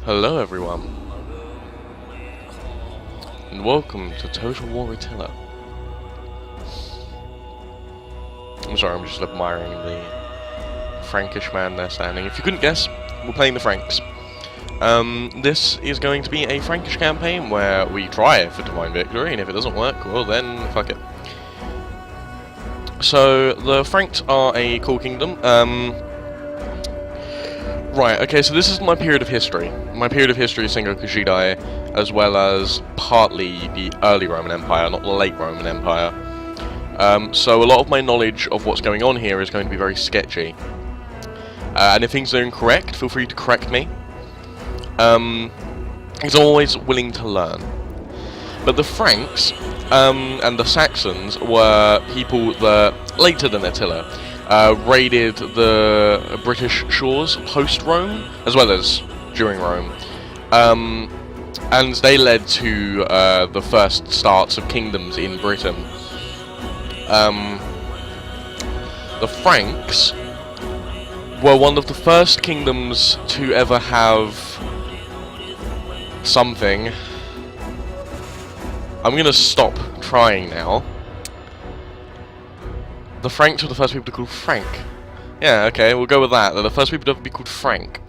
Hello everyone, and welcome to Total War Attila. I'm sorry, I'm just admiring the Frankish man there standing. If you couldn't guess, we're playing the Franks. This is going to be a Frankish campaign where we try for Divine Victory, and if it doesn't work, well then, fuck it. So, the Franks are a cool kingdom. Right, okay, so this is my period of history. My period of history is Sengoku Jidai, as well as partly the early Roman Empire, not the late Roman Empire. So a lot of my knowledge of what's going on here is going to be very sketchy. And if things are incorrect, feel free to correct me. He's always willing to learn. But the Franks and the Saxons were people that, later than Attila, raided the British shores post-Rome, as well as during Rome. And they led to the first starts of kingdoms in Britain. The Franks were one of the first kingdoms to ever have something. I'm gonna stop trying now. The Franks were the first people to call Frank. Yeah, okay, we'll go with that. They're the first people to ever be called Frank.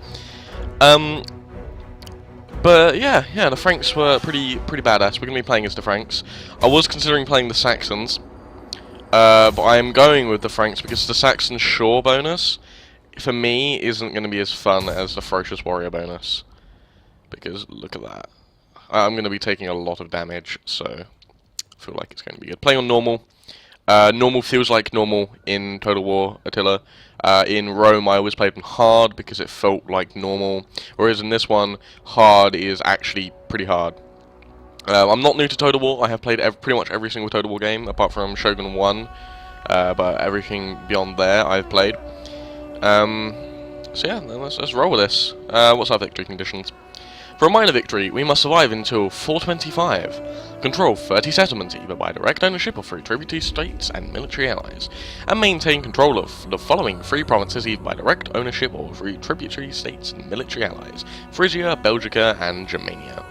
But yeah, the Franks were pretty badass. We're gonna be playing as the Franks. I was considering playing the Saxons, but I am going with the Franks because the Saxon Shore bonus, for me, isn't gonna be as fun as the Ferocious Warrior bonus. Because look at that. I'm gonna be taking a lot of damage, so I feel like it's going to be good. Playing on normal. Normal feels like normal in Total War Attila. In Rome, I always played on hard because it felt like normal, whereas in this one, hard is actually pretty hard. I'm not new to Total War. I have played pretty much every single Total War game, apart from Shogun 1, but everything beyond there I've played. So yeah, let's roll with this. What's our victory conditions? For a minor victory, we must survive until 425. Control 30 settlements, either by direct ownership or through tributary states and military allies. And maintain control of the following 3 provinces, either by direct ownership or through tributary states and military allies. Frisia, Belgica, and Germania.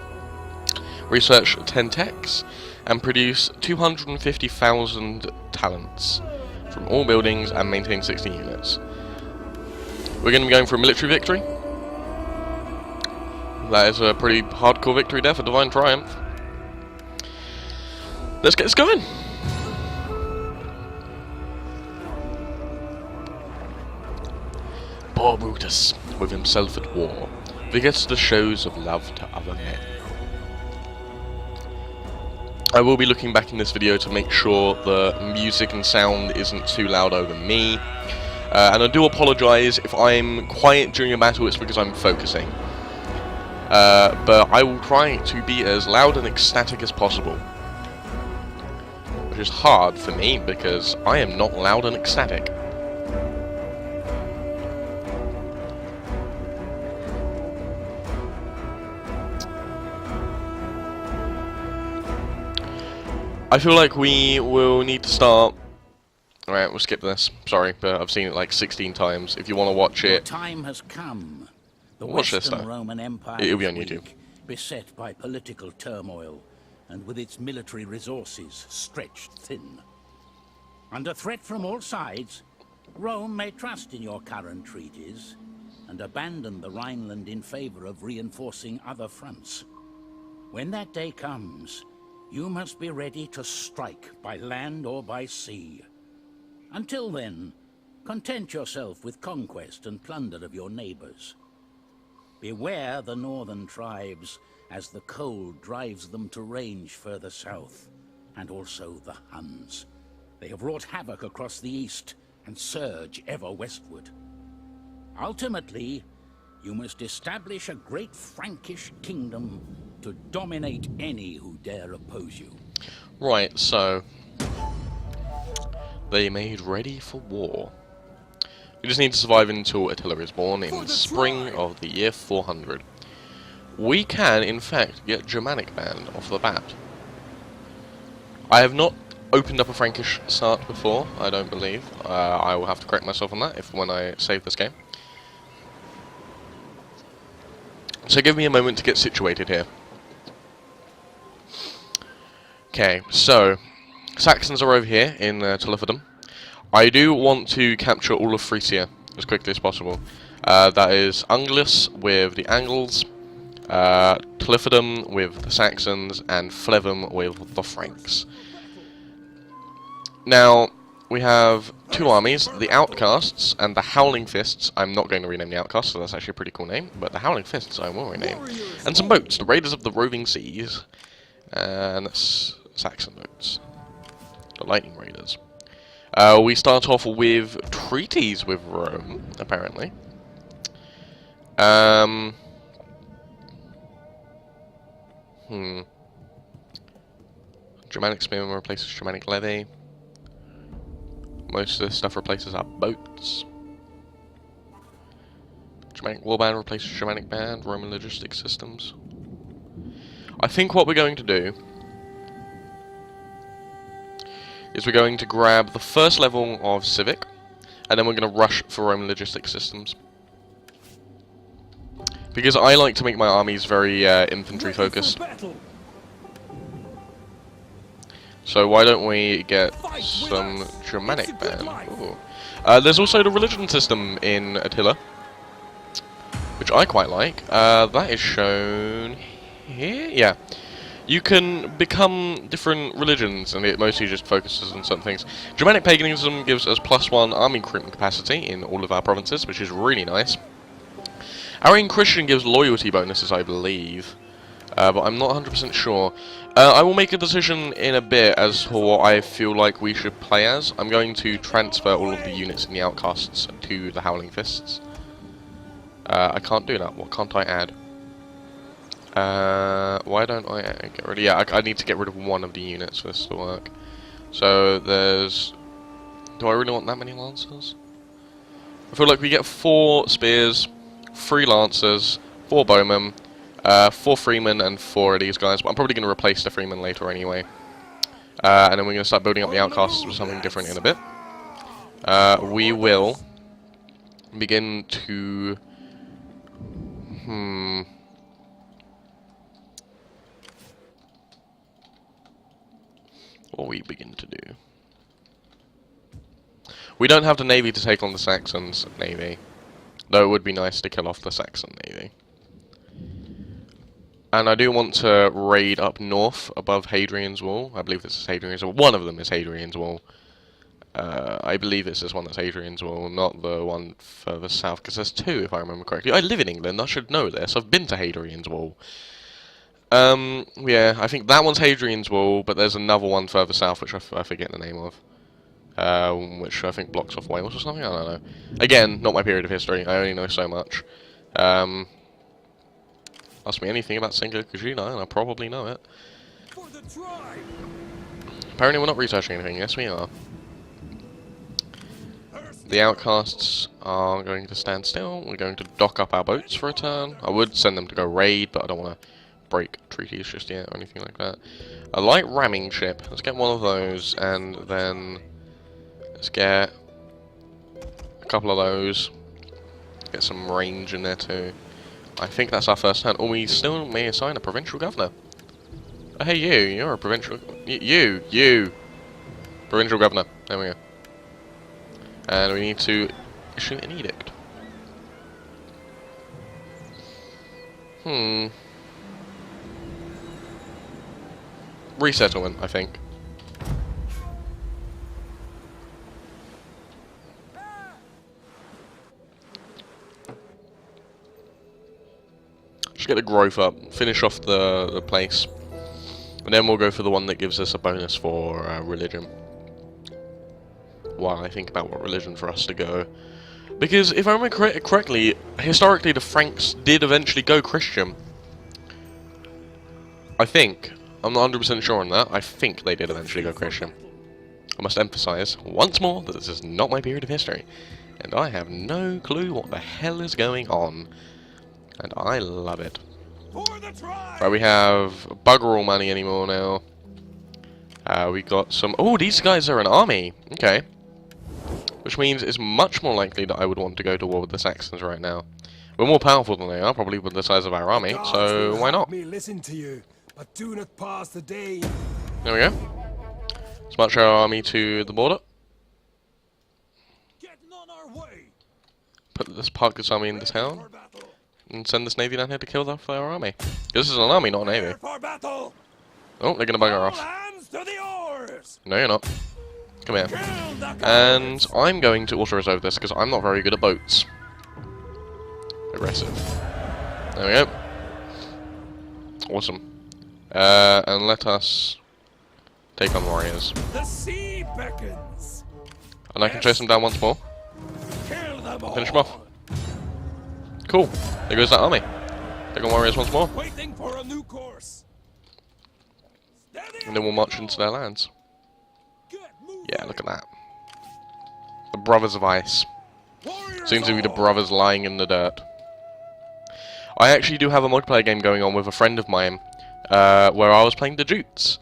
Research 10 techs, and produce 250,000 talents from all buildings, and maintain 60 units. We're going to be going for a military victory. That is a pretty hardcore victory there for Divine Triumph. Let's get this going! Poor Brutus, with himself at war, forgets the shows of love to other men. I will be looking back in this video to make sure the music and sound isn't too loud over me. And I do apologise if I'm quiet during a battle, it's because I'm focusing. But I will try to be as loud and ecstatic as possible. Which is hard for me, because I am not loud and ecstatic. I feel like we will need to start... Alright, we'll skip this. Sorry, but I've seen it like 16 times. If you want to watch it... Time has come. The Watch this, Western though. Roman Empire It'll be on is YouTube. weak, beset by political turmoil, and with its military resources stretched thin. Under threat from all sides, Rome may trust in your current treaties and abandon the Rhineland in favor of reinforcing other fronts. When that day comes, you must be ready to strike by land or by sea. Until then, content yourself with conquest and plunder of your neighbors. Beware the northern tribes, as the cold drives them to range further south, and also the Huns. They have wrought havoc across the east, and surge ever westward. Ultimately, you must establish a great Frankish kingdom to dominate any who dare oppose you. Right, so... They made ready for war. We just need to survive until Attila is born in spring of the year 400. We can, in fact, get Germanic banned off the bat. I have not opened up a Frankish start before, I don't believe. I will have to correct myself on that when I save this game. So give me a moment to get situated here. Okay, so Saxons are over here in Tuliferdom. I do want to capture all of Frisia as quickly as possible. That is Anglis with the Angles, Tuliferdom with the Saxons, and Flevum with the Franks. Now, we have two armies, the Outcasts and the Howling Fists. I'm not going to rename the Outcasts, so that's actually a pretty cool name, but the Howling Fists I will rename. And some boats, the Raiders of the Roving Seas, and that's Saxon boats, the Lightning Raiders. We start off with treaties with Rome, apparently. Germanic Spearman replaces Germanic Levy. Most of this stuff replaces our boats. Germanic Warband replaces Germanic Band, Roman Logistics Systems. I think what we're going to do is we're going to grab the first level of Civic, and then we're going to rush for Roman Logistics Systems. Because I like to make my armies very infantry focused. So why don't we get some Germanic Band? There's also the religion system in Attila, which I quite like. That is shown here. Yeah, you can become different religions, and it mostly just focuses on some things. Germanic paganism gives us +1 army recruitment capacity in all of our provinces, which is really nice. Arian Christian gives loyalty bonuses, I believe. But I'm not 100% sure. I will make a decision in a bit as to what I feel like we should play as. I'm going to transfer all of the units in the Outcasts to the Howling Fists. I can't do that. What can't I add? Why don't I get rid of... Yeah, I need to get rid of one of the units for this to work. So there's... Do I really want that many Lancers? I feel like we get 4 Spears, 3 Lancers, 4 Bowmen, 4 Freemen and 4 of these guys, but I'm probably going to replace the Freemen later anyway. And then we're going to start building up the Outcasts with something different in a bit. We will begin to... What we begin to do? We don't have the navy to take on the Saxons' navy, though it would be nice to kill off the Saxon navy. And I do want to raid up north above Hadrian's Wall. I believe this is Hadrian's Wall. One of them is Hadrian's Wall. I believe it's this one that's Hadrian's Wall, not the one further south, because there's 2, if I remember correctly. I live in England, I should know this. I've been to Hadrian's Wall. Yeah, I think that one's Hadrian's Wall, but there's another one further south, which I forget the name of. Which I think blocks off Wales or something, I don't know. Again, not my period of history, I only know so much. Ask me anything about Senko Kujina, and I probably know it. Apparently we're not researching anything, yes we are. The Outcasts are going to stand still, we're going to dock up our boats for a turn. I would send them to go raid, but I don't want to break treaties just yet or anything like that. A light ramming ship, let's get one of those, and then let's get a couple of those. Get some range in there too. I think that's our first turn. Oh, we still may assign a provincial governor. Oh, hey, you're a provincial... You! Provincial governor. There we go. And we need to issue an edict. Resettlement, I think. Just get the growth up, finish off the place, and then we'll go for the one that gives us a bonus for religion. While I think about what religion for us to go. Because if I remember correctly, historically the Franks did eventually go Christian. I think. I'm not 100% sure on that. I think they did eventually go Christian. I must emphasize once more that this is not my period of history. And I have no clue what the hell is going on. And I love it. Right, we have bugger all money anymore now. We got some... Oh, these guys are an army. Okay. Which means it's much more likely that I would want to go to war with the Saxons right now. We're more powerful than they are, probably with the size of our army, Gods so will why have not? me listen to you, but do not pass the day. There we go. Let's march our army to the border. Getting on our way. Park this army in the town. For battle. And send this navy down here to kill off our army. This is an army, not a navy. For battle. Oh, they're gonna bugger All off. hands to the oars. No, you're not. Come here. Kill the And cowards. I'm going to auto-reserve this because I'm not very good at boats. Aggressive. There we go. Awesome. And let us take on warriors. The sea beckons. And I can chase them down once more. Kill them all. Finish them off. Cool. There goes that army. Take on warriors once more. Waiting for a new course. Steady And then we'll march into their lands. Get moving. Yeah, look at that. The Brothers of Ice. Warriors Seems to be the all. brothers lying in the dirt. I actually do have a multiplayer game going on with a friend of mine, where I was playing the Jutes.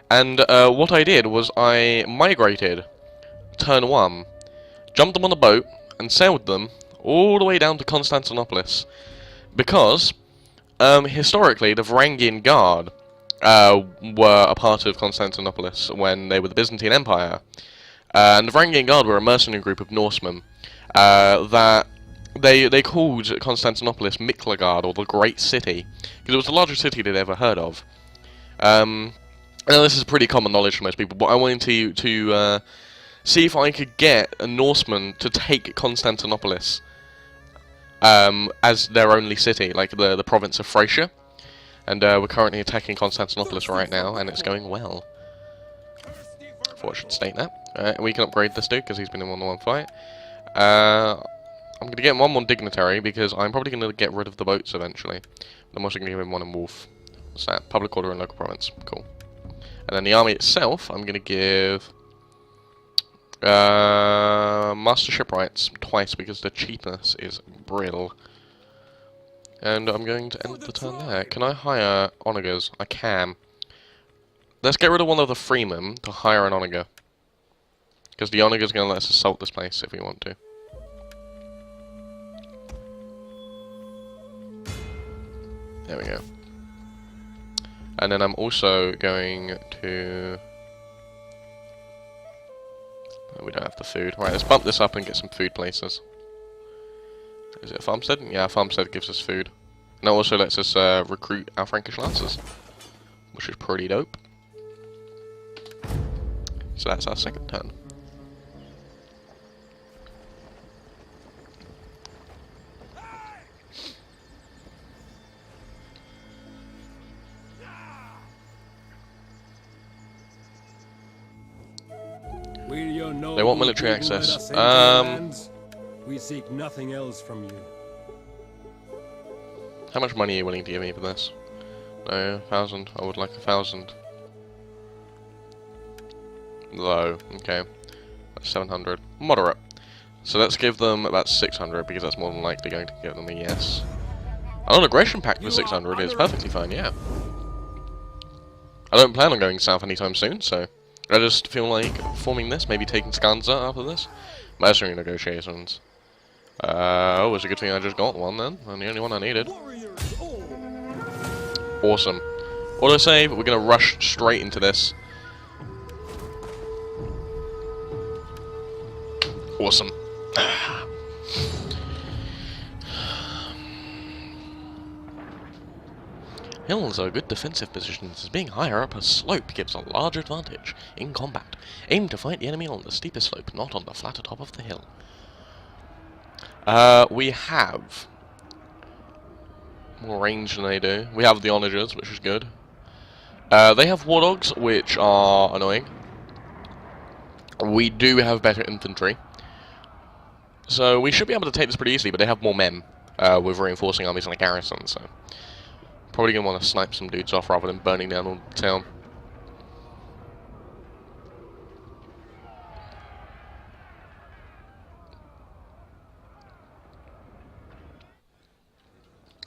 And what I did was I migrated turn 1, jumped them on a boat, and sailed them all the way down to Constantinopolis. Because, historically, the Varangian Guard were a part of Constantinopolis when they were the Byzantine Empire. And the Varangian Guard were a mercenary group of Norsemen that they called Constantinopolis Miklagard, or the Great City, because it was the largest city they'd ever heard of. I know this is pretty common knowledge for most people, but I wanted to see if I could get a Norseman to take Constantinopolis as their only city, like the province of Thracia. And we're currently attacking Constantinopolis right now, and it's going well. I thought I should state that. We can upgrade this dude, because he's been in one-on-one fight. I'm going to get him one more dignitary, because I'm probably going to get rid of the boats eventually. I'm also going to give him one in Wolf. What's that? Public order and local province. Cool. And then the army itself, I'm going to give mastership rights twice, because the cheapness is brill. And I'm going to end the turn there. Can I hire onagers? I can. Let's get rid of one of the freemen to hire an onager. Because the onager's going to let us assault this place if we want to. There we go. And then I'm also going to... Oh, we don't have the food. Right, let's bump this up and get some food places. Is it a farmstead? Yeah, a farmstead gives us food. And it also lets us recruit our Frankish lancers, which is pretty dope. So that's our second turn. They want military access. We seek nothing else from you. How much money are you willing to give me for this? No, 1,000. I would like 1,000. Low. Okay. That's 700. Moderate. So let's give them about 600, because that's more than likely going to get them a yes. An aggression pact for 600 is perfectly fine, yeah. I don't plan on going south anytime soon, so I just feel like forming this, maybe taking Skanza after this. Mercenary negotiations. Oh, it's a good thing I just got one then, and the only one I needed. Awesome. Autosave, we're gonna rush straight into this. Awesome. Hills are good defensive positions, as being higher up a slope gives a large advantage in combat. Aim to fight the enemy on the steepest slope, not on the flatter top of the hill. We have more range than they do. We have the onagers, which is good. They have war dogs, which are annoying. We do have better infantry. So we should be able to take this pretty easily, but they have more men with reinforcing armies and a garrison, so probably going to want to snipe some dudes off rather than burning down all the town.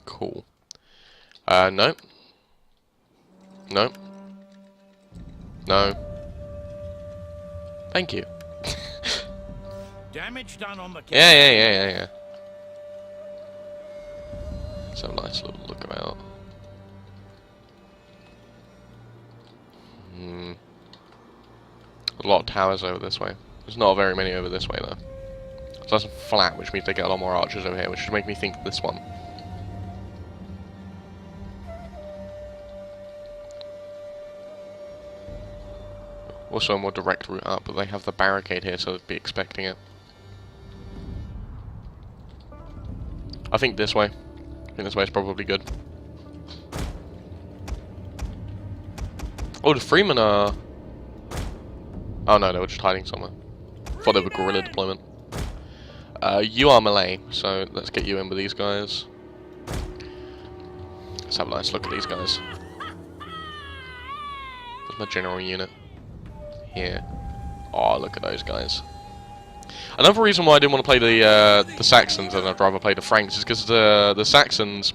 Cool. No. No. No. Thank you. Damage done on the Yeah. Let's have a nice little look about. A lot of towers over this way. There's not very many over this way though. So that's flat, which means they get a lot more archers over here, which should make me think this one. Also a more direct route up, but they have the barricade here, so they'd be expecting it. I think this way. I think this way is probably good. Oh, the Freemen are... Oh no, they were just hiding somewhere. Thought they were guerrilla deployment. You are melee, so let's get you in with these guys. Let's have a nice look at these guys. There's my general unit. Here. Oh, look at those guys. Another reason why I didn't want to play the Saxons and I'd rather play the Franks is because the Saxons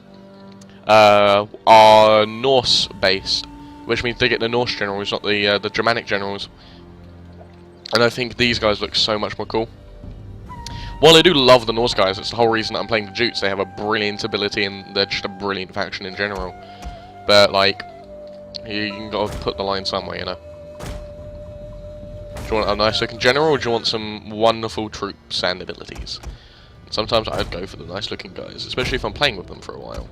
are Norse based, which means they get the Norse generals, not the Germanic generals. And I think these guys look so much more cool. While I do love the Norse guys, it's the whole reason that I'm playing the Jutes. They have a brilliant ability and they're just a brilliant faction in general. But like, you gotta put the line somewhere, you know. Do you want a nice looking general, or do you want some wonderful troops and abilities? Sometimes I'd go for the nice looking guys, especially if I'm playing with them for a while.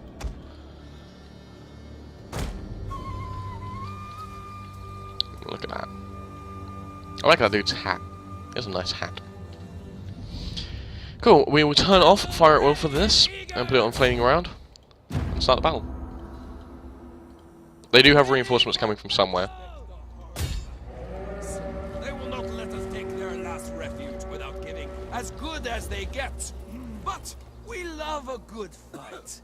Look at that. I like that dude's hat. He has a nice hat. Cool, we will turn off fire at will for this, and put it on flaming around, and start the battle. They do have reinforcements coming from somewhere. As good as they get, but we love a good fight.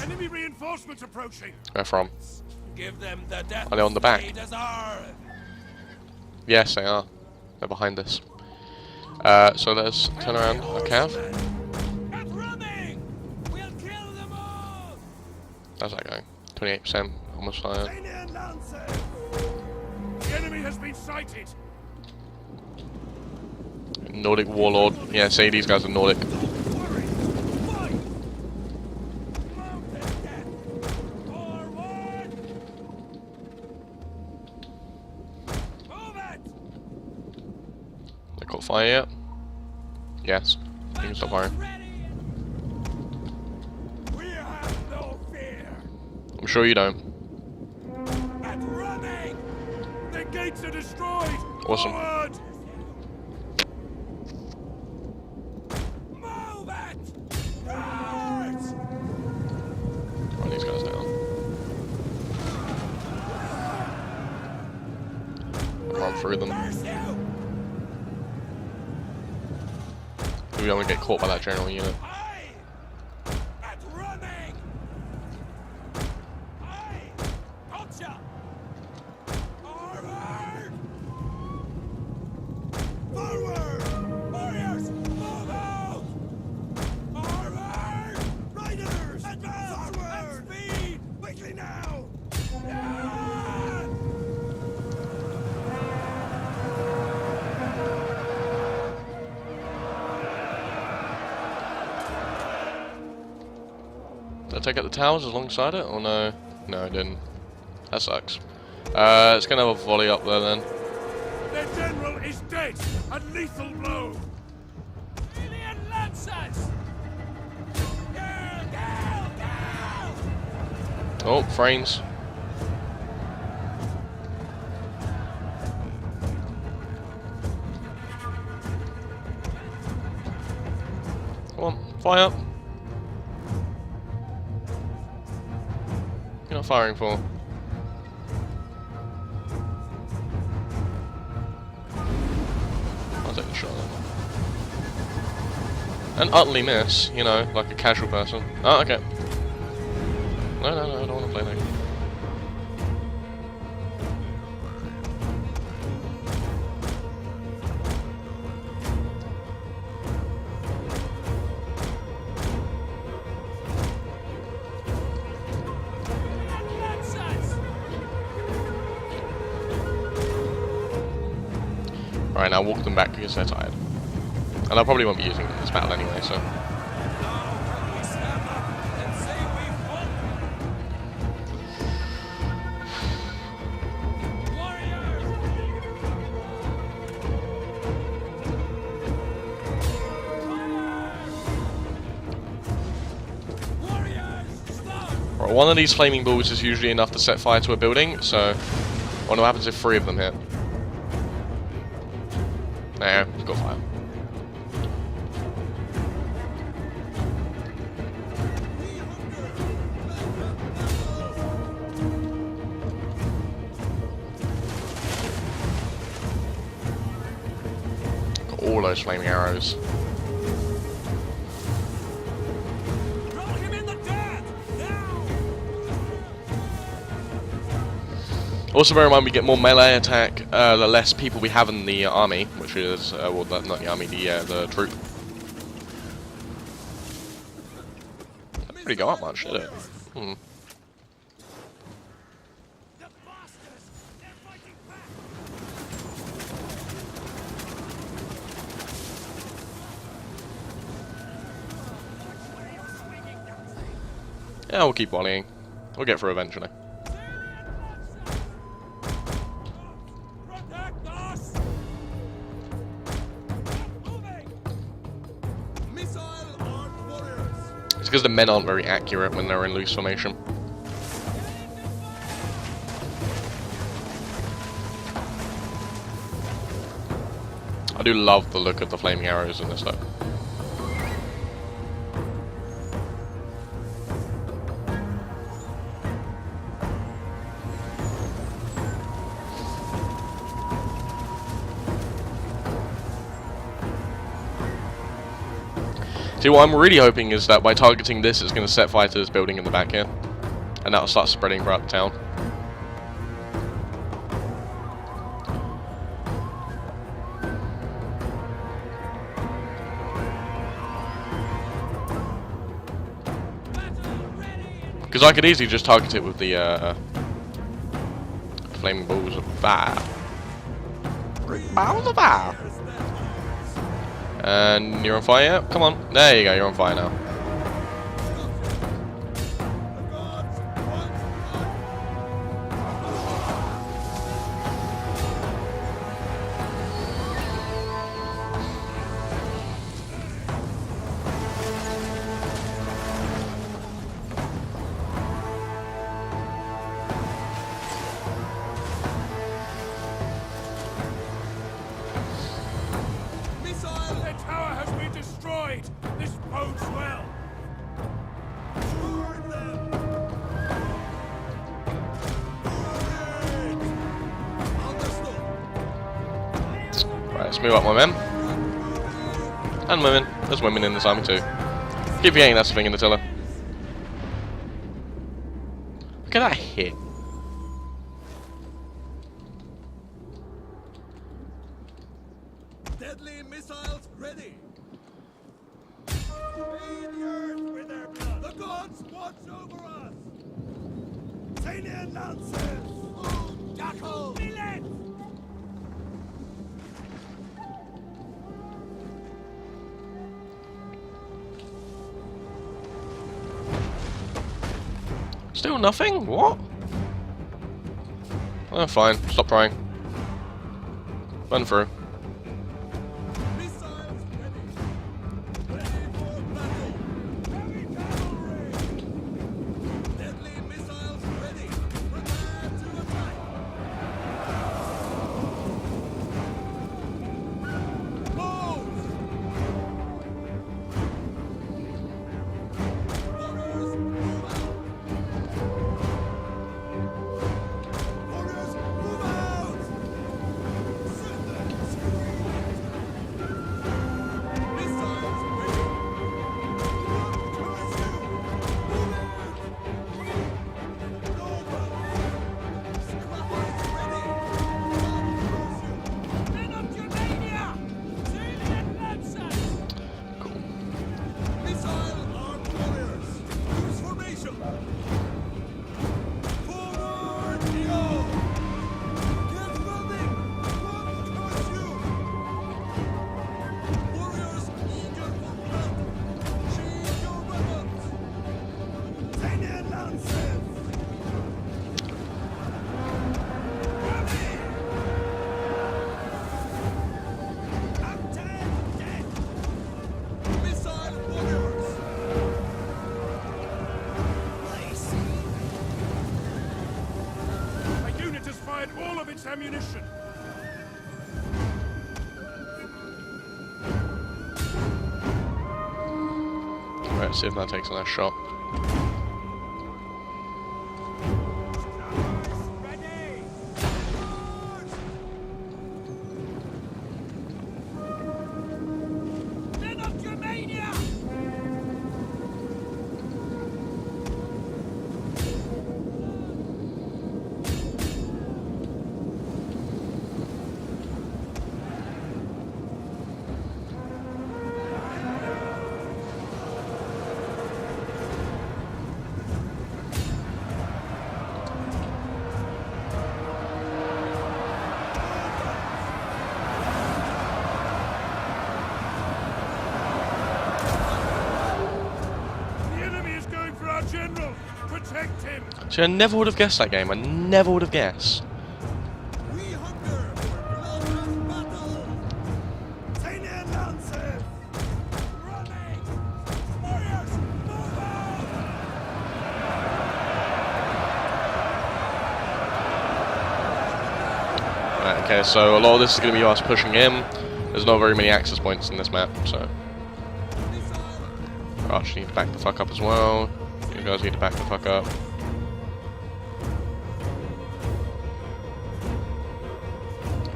Enemy reinforcements approaching. Where from? Give them the death. Are they on the back? they deserve. Yes, they are. They're behind us. So let's turn around our cav. Get running! We'll kill them all. How's that going? 28%, almost fired. The enemy has been sighted. Nordic warlord. Yeah, see, these guys are Nordic. They caught fire yet? Yes. You can stop firing. We have no fear. I'm sure you don't. And running. The gates are destroyed. Awesome. Forward. Move it. Right. Run these guys down. Run through them. We don't want to get caught by that general unit. Did I take out the towers alongside it, or no? No, I didn't. That sucks. It's gonna have a volley up there then. Their general is dead! A lethal blow! Alien lancers! Oh, frames. Come on, fire! You're not firing for. I'll take the shot then. And utterly miss, you know, like a casual person. Oh, okay. No, I don't want to play that. Right, now walk them back because they're tired. And I probably won't be using them in this battle anyway, so. Right, one of these flaming balls is usually enough to set fire to a building, so I wonder what happens if 3 of them hit. There, it's got fire. Got all those flaming arrows. Also bear in mind we get more melee attack the less people we have in the army, which is, well, not the army, the troop. That didn't really go up much, did it? Yeah, we'll keep volleying. We'll get through eventually. It's because the men aren't very accurate when they're in loose formation. I do love the look of the flaming arrows in this though. See, what I'm really hoping is that by targeting this, it's going to set fire to this building in the back here. And that'll start spreading throughout the town. Because I could easily just target it with the flaming balls of fire. Balls of fire! And you're on fire? Yeah, come on. There you go, you're on fire now. This bodes well. Right, let's move up, my men. And women. There's women in this army too. Keep forgetting that's the thing in the tiller. Look at that hit. Deadly missiles ready. Bathe the earth with their blood. The gods watch over us. Senior lances. Jackal. Millet. Still nothing? What? Oh, fine. Stop trying. Run through. Missiles ready. Ready for battle. Heavy cavalry. Deadly missiles ready. Prepare to attack. Move. Warriors, move out. Warriors, move out! its ammunition. Right, let's see if that takes a nice shot. General, protect him. See, I never would have guessed that game. I never would have guessed. We hunger for blood and battle. Tainian lances, running. Warriors, move out. Right, okay, so a lot of this is going to be us pushing him. There's not very many access points in this map, so Arch need to back the fuck up as well. You guys need to back the fuck up.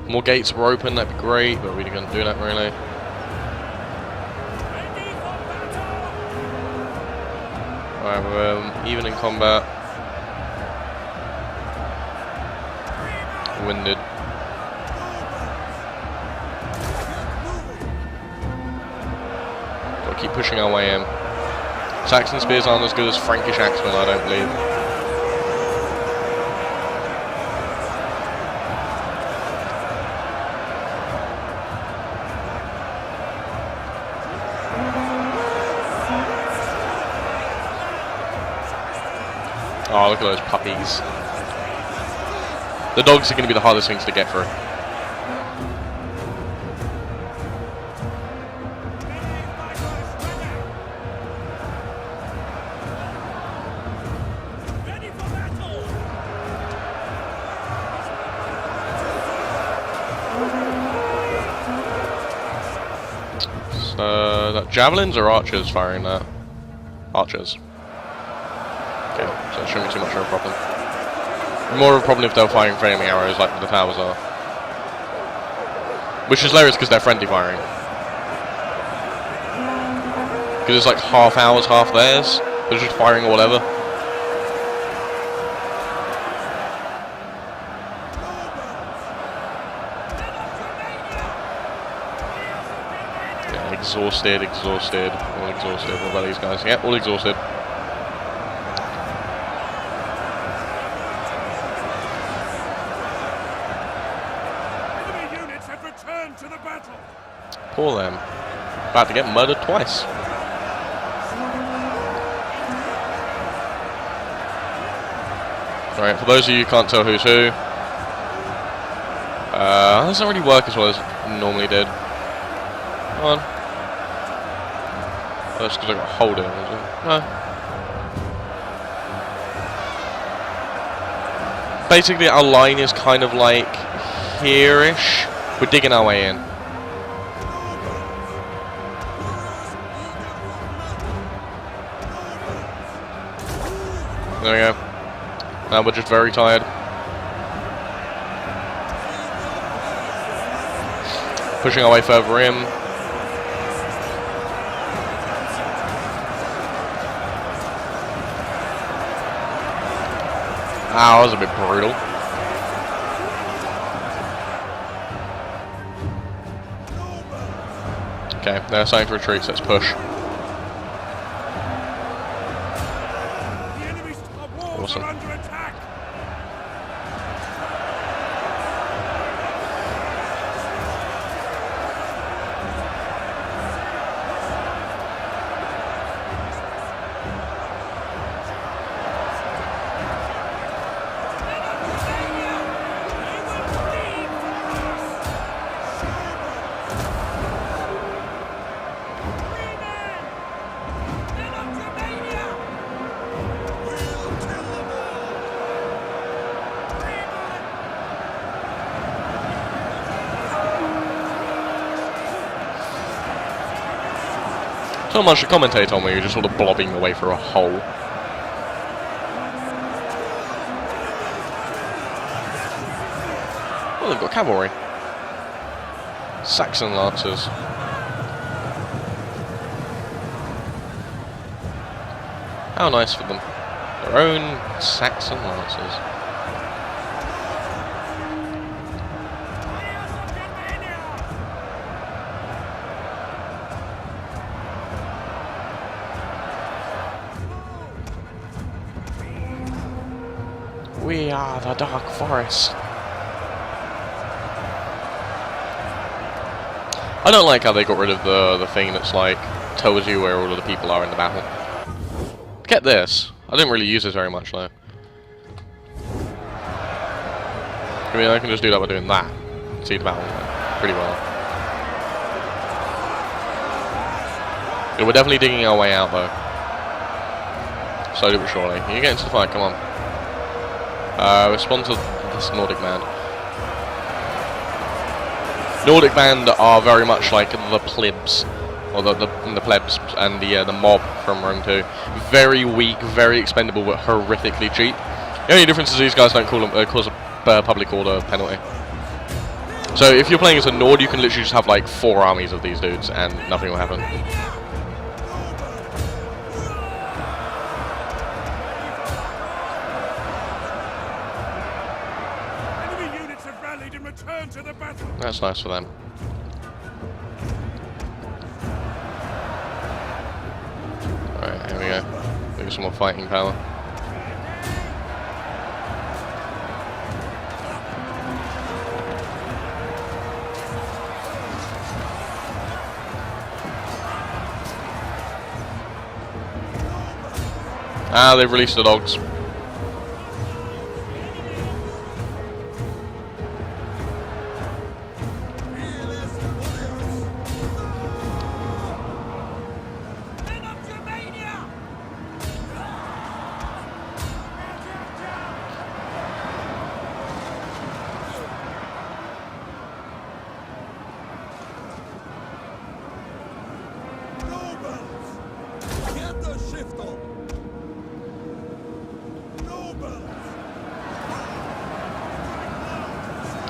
More gates were open, that'd be great, but we're going to do that really. Alright, we're even in combat. Winded. Gotta keep pushing our way in. Saxon spears aren't as good as Frankish axemen, I don't believe. Oh, look at those puppies. The dogs are going to be the hardest things to get through. That javelins or archers firing that? Archers. Okay, so it shouldn't be too much of a problem. More of a problem if they're firing flaming arrows like the towers are. Which is hilarious because they're friendly firing. Because it's like half ours, half theirs. They're just firing or whatever. Yeah, exhausted, exhausted, all exhausted. What about these guys? Yeah, all exhausted. To the battle. Poor them. About to get murdered twice. Alright, for those of you who can't tell who's who, that doesn't really work as well as it normally did. Come on. Oh, that's because I got to hold it. No. Basically, our line is kind of like here-ish. We're digging our way in. There we go. Now we're just very tired. Pushing our way further in. That was a bit brutal. Okay, they're starting to retreat, so let's push. Awesome. Under attack. not much to commentate on when you're just sort of blobbing away through a hole. Oh, they've got cavalry. Saxon lancers. How nice for them. Their own Saxon lancers. We are the Dark Forest. I don't like how they got rid of the thing that's like tells you where all of the people are in the battle. Get this. I didn't really use this very much though. I mean, I can just do that by doing that. See the battle pretty well. Yeah, we're definitely digging our way out though. Slowly but surely. You get into the fight, come on. Respond to this Nordic band. Nordic band are very much like the plebs, or the plebs and the mob from Rome 2. Very weak, very expendable, but horrifically cheap. The only difference is these guys don't cause a public order penalty. So if you're playing as a Nord, you can literally just have like 4 armies of these dudes and nothing will happen. That's nice for them. Alright, here we go. Maybe some more fighting power. Ah, they've released the dogs.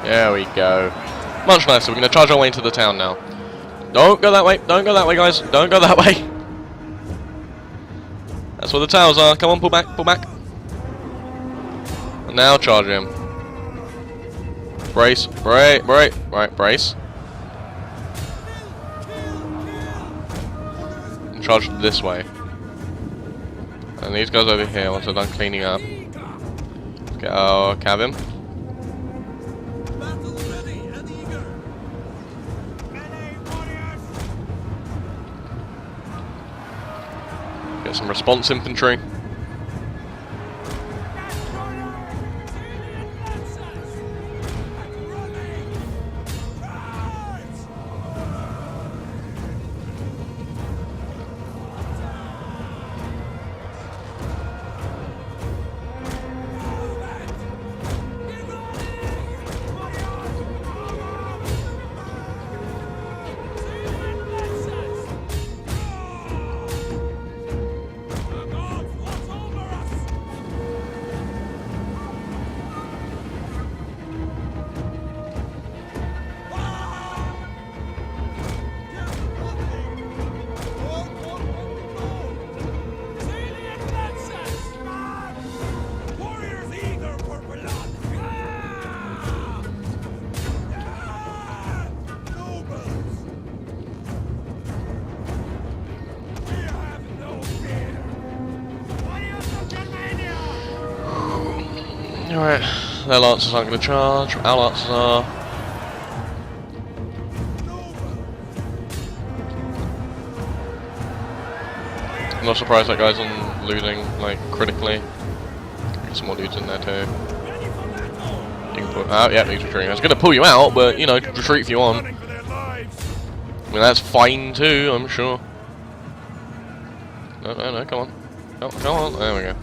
There we go. Much nicer. We're going to charge our way into the town now. Don't go that way. Don't go that way, guys. Don't go that way. That's where the towers are. Come on, pull back. Pull back. And now charge him. Brace. Brace. Brace. Right, brace. And charge this way. And these guys over here, once they're done cleaning up. Let's get our cabin. Get some response infantry. Alright, their lancers aren't going to charge, our lancers are. I'm not surprised that guy's on losing, like, critically. Get some more dudes in there too. You can put out, yeah, he's retreating. I was going to pull you out, but, you know, retreat if you want. I mean, that's fine too, I'm sure. No, come on. Oh, come on, there we go.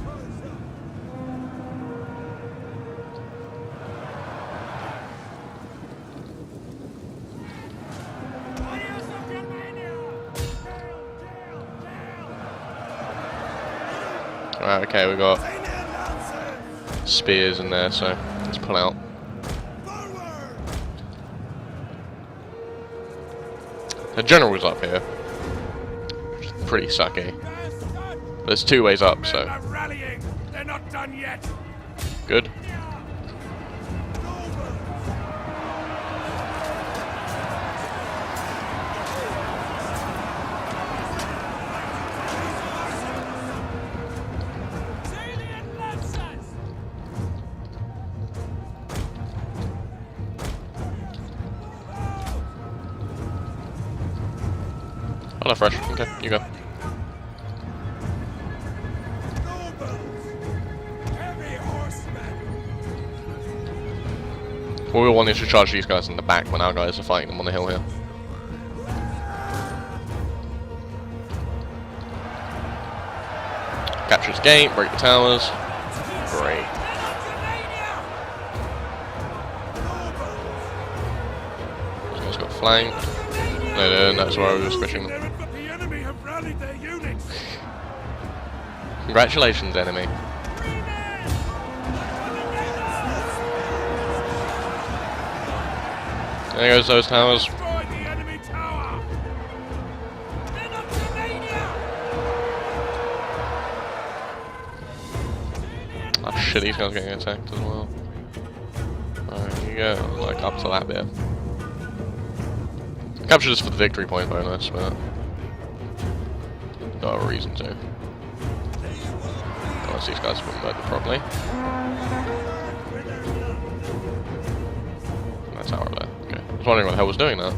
Right, okay, we got spears in there, so let's pull out. The general's up here, which is pretty sucky. There's 2 ways up, so They're not done yet. good. Hello, Fresh. Okay, you go. What we want is to charge these guys in the back when our guys are fighting them on the hill here. Capture this gate, break the towers. Great. This guy's got flanked. No, that's where I was squishing them. The enemy have rallied their units. Congratulations, enemy. There goes those towers. Destroy the enemy tower. Oh shit, these guys are getting attacked as well. Alright, you go, like up to that bit. Capture this for the victory point bonus, but no reason to. Unless these guys have been murdered properly. That's our there. Okay. I was wondering what the hell was doing that.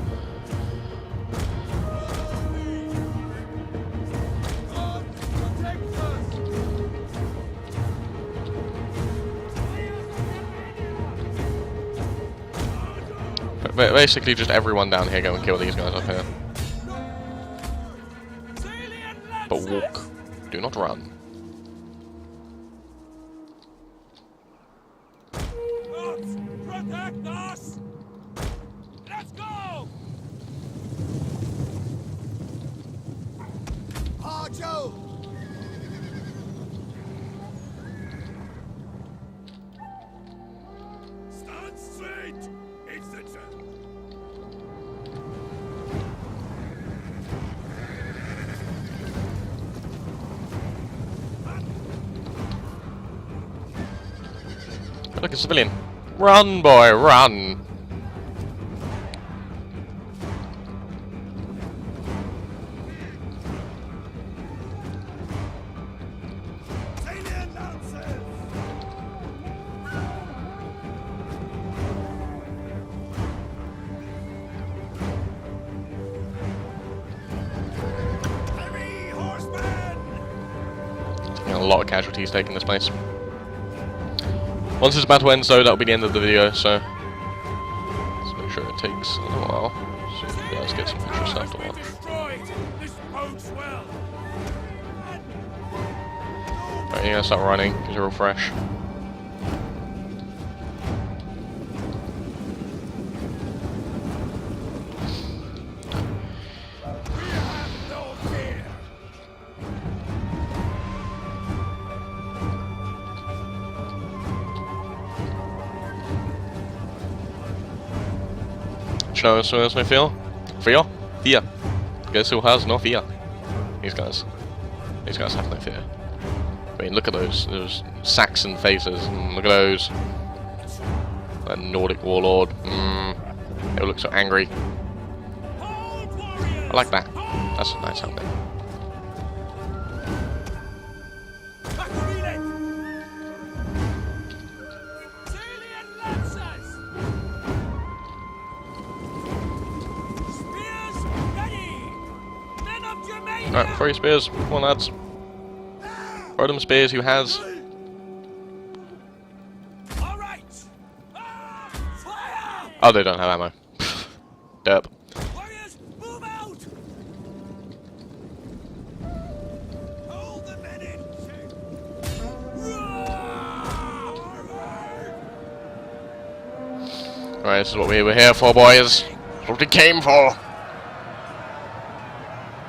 But basically, just everyone down here go and kill these guys up here. But walk. Do not run. Protect us! Let's go! Joe! Stand straight! It's the turn. Look, a civilian. Run, boy, run! Alien lancers! Heavy horsemen! A lot of casualties taking this place. Once it's about to end, though, that'll be the end of the video, so let's make sure it takes a little while so you guys get some extra stuff to watch. This bodes well. Alright, you're gonna start running because you're all fresh. No fear. Show us no fear? Fear? Fear. Guess who has no fear? These guys. These guys have no fear. I mean, look at those Saxon faces, and look at those. That Nordic warlord. They look so angry. I like that. That's a nice helmet. Alright, throw your spears. Come on, lads. Throw them spears, who has? Oh, they don't have ammo. Derp. Warriors, move out! Hold the men in check. Alright, this is what we were here for, boys. This is what we came for.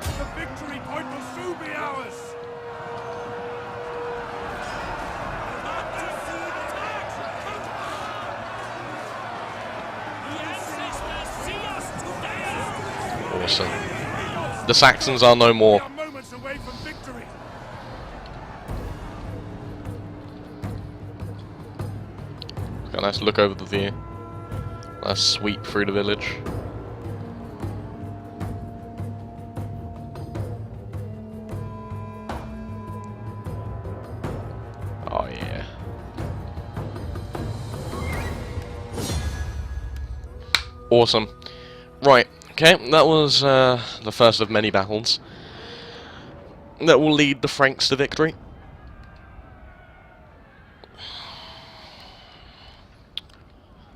The victory point will soon be ours. Saxon. The Saxons are no more. We are moments away from victory. Got a nice look over the view. Nice sweep through the village. Oh yeah. Awesome. Right, okay, that was the first of many battles that will lead the Franks to victory.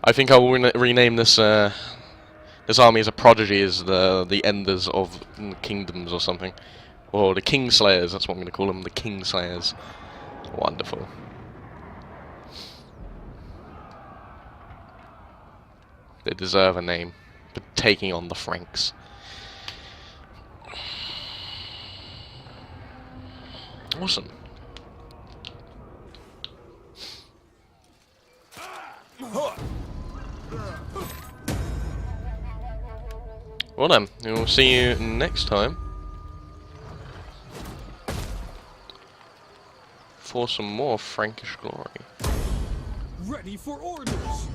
I think I will rename this this army as a prodigy, as the Enders of Kingdoms or something, or the Kingslayers. That's what I'm going to call them, the Kingslayers. Wonderful. They deserve a name for taking on the Franks. Awesome. Well then, we'll see you next time for some more Frankish glory. Ready for orders.